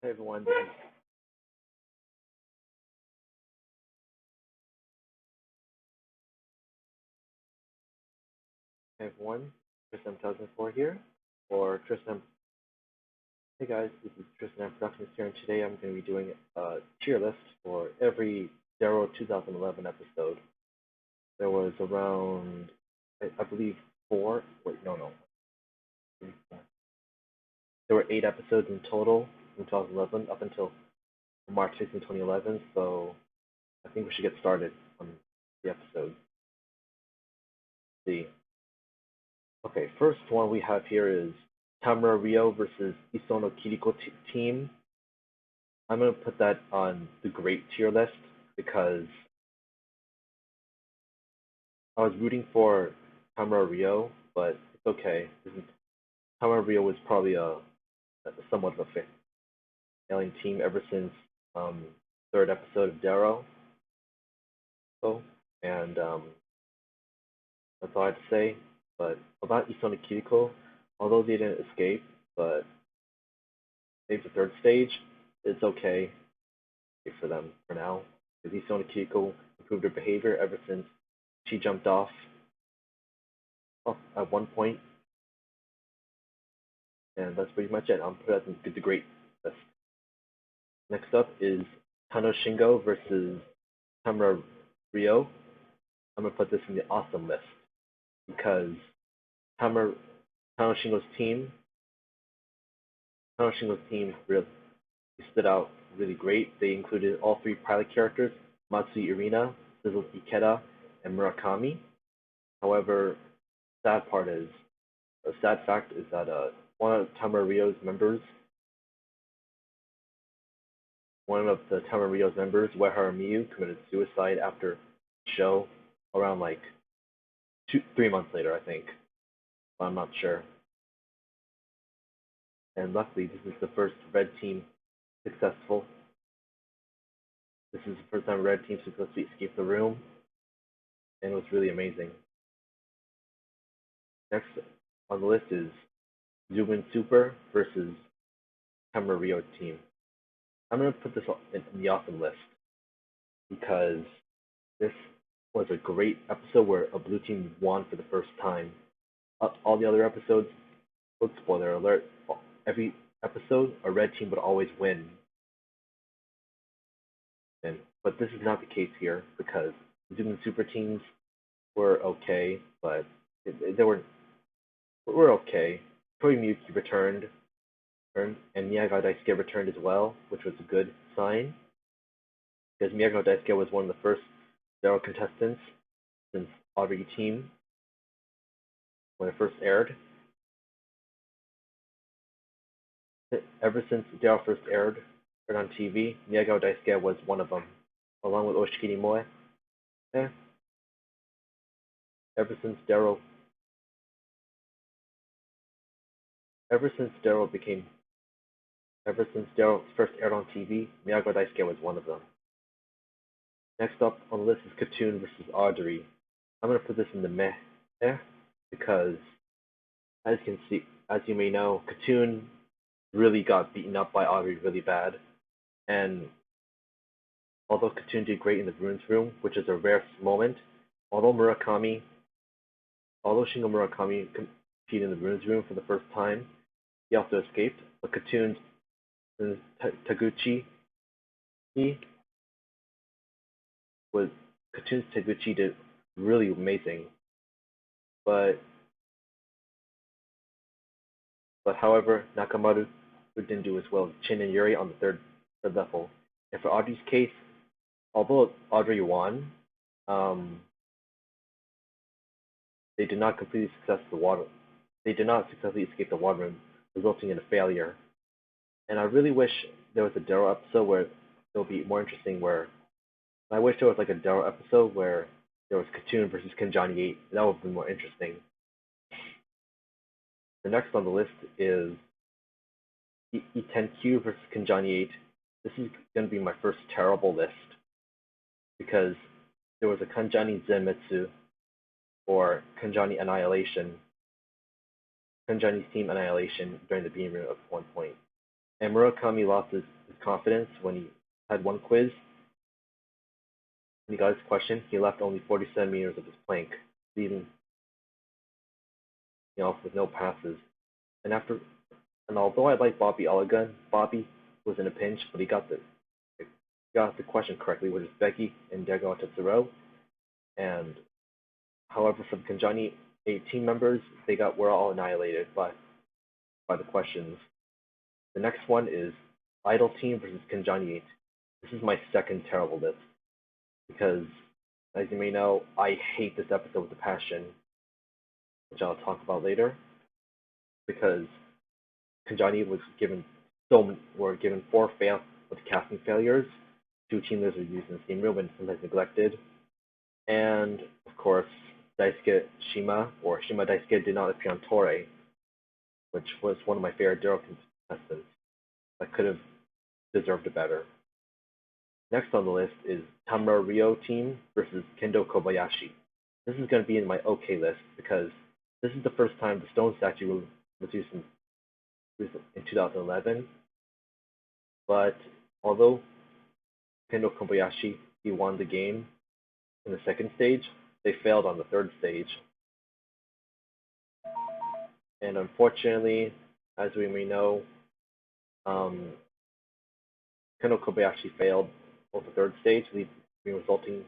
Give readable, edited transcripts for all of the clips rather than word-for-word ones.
Hey everyone, TristinMProductions here, or Tristan. Hey guys, this is TristinMProductions here, and today I'm going to be doing a tier list for every DERO 2011 episode. There was around, I believe, four. Wait, no. There were 8 episodes in total in 2011 up until March 16, 2011. So I think we should get started on the episode. See. Okay, first one we have here is Tamura Rio versus Isono Kiriko team. I'm going to put that on the great tier list because I was rooting for Tamura Rio, but it's okay. Tamura Rio was probably somewhat of a failing team ever since third episode of DERO. And that's all I have to say. But about Isono Kiriko, although they didn't escape, but maybe the third stage, it's okay for them for now. Because Isono Kiriko improved her behavior ever since she jumped off at one point. And that's pretty much it. I'll put that in the great list. Next up is Tano Shingo versus Tamura Rio. I'm going to put this in the awesome list because Tano Shingo's team really stood out really great. They included all 3 pilot characters, Matsui Irina, Sizzle Ikeda, and Murakami. However, a sad fact is that one of Tamura Rio's members, Uehara Miyu, committed suicide after the show around like 3 months later, I think. But I'm not sure. And luckily, this is the first red team successful. This is the first time red team successfully escaped the room, and it was really amazing. Next on the list is Zubin Super versus Tamura Rio team. I'm going to put this in the awesome list because this was a great episode where a blue team won for the first time. All the other episodes, spoiler alert, every episode a red team would always win. But this is not the case here because Zubin Super teams were okay, but they were okay. Toy Miyuki returned, and Miyagawa Daisuke returned as well, which was a good sign. Because Miyagawa Daisuke was one of the first DERO contestants since Audrey team when it first aired. Ever since DERO first aired on TV, Miyagawa Daisuke was one of them, along with Oshikiri Moe. Ever since DERO first aired on TV, Miyagawa Daisuke was one of them. Next up on the list is Katoon versus Audrey. I'm going to put this in the meh because, as you may know, Katoon really got beaten up by Audrey really bad. And although Katoon did great in the Bruins room, which is a rare moment, although Shingo Murakami competed in the Bruins room for the first time, he also escaped. But Katoon's Taguchi did really amazing. But however, Nakamaru didn't do as well as Chin and Yuri on the third level. And for Audrey's case, although Audrey won, they did not successfully escape the water room, resulting in a failure. And I really wish there was a DERO episode where it'll be more interesting. I wish there was like a DERO episode where there was Katoon versus Kanjani 8. That would be more interesting. The next on the list is E10Q versus Kanjani 8. This is going to be my first terrible list because there was a Kanjani Zenmitsu or Kanjani Annihilation, Kanjani's team Annihilation during the beam room at one point. And Murakami lost his confidence when he had one quiz. When he got his question, he left only 40 centimeters of his plank, leaving with no passes. And although I like Bobby Elegant, Bobby was in a pinch, but he got the question correctly, which is Becky and Diego Tetsuro. And however, for the Kanjani 8 team members, were all annihilated by the questions. The next one is Idol Team versus Kanjani 8. This is my second terrible list because, as you may know, I hate this episode with a passion, which I'll talk about later. Because Kanjani were given 4 with casting failures. 2 team leaders were used in the same room and sometimes neglected. And of course, Daisuke Shima or Shima Daisuke did not appear on Toray, which was one of my favorite DERO contestants. I could have deserved it better. Next on the list is Tamura Ryo team versus Kendo Kobayashi. This is going to be in my OK list because this is the first time the stone statue was used in 2011. But although Kendo Kobayashi won the game in the second stage, they failed on the third stage. And unfortunately, as we may know, Kendo Kobayashi failed on the third stage, resulting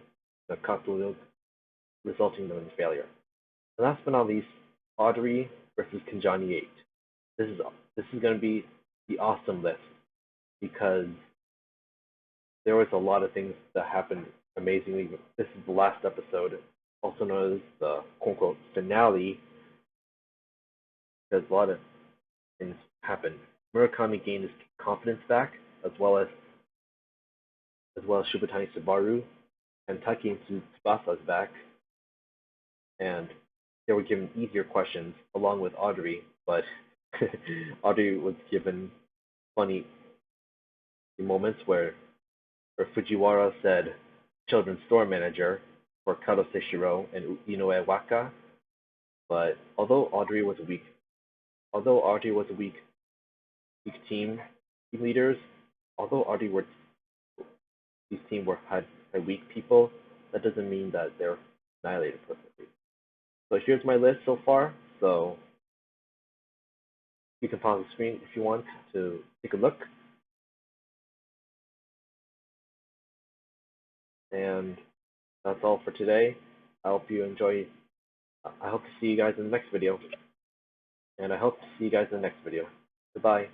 them in failure. And last but not least, Audrey versus Kanjani 8. This is going to be the awesome list because there was a lot of things that happened amazingly. This is the last episode, also known as the quote-unquote finale, because a lot of things happened. Murakami gained his confidence back, as well as Shibutani Subaru, and Taki Tsubasa is back, and they were given easier questions along with Audrey, but Audrey was given funny moments where Fujiwara said children's store manager for Kato Seishiro and Inoue Waka, but although Audrey was a weak team leaders, these teams had weak people, that doesn't mean that they're annihilated perfectly. So here's my list so far. So you can pause the screen if you want to take a look. And that's all for today. I hope you enjoy. I hope to see you guys in the next video. Goodbye.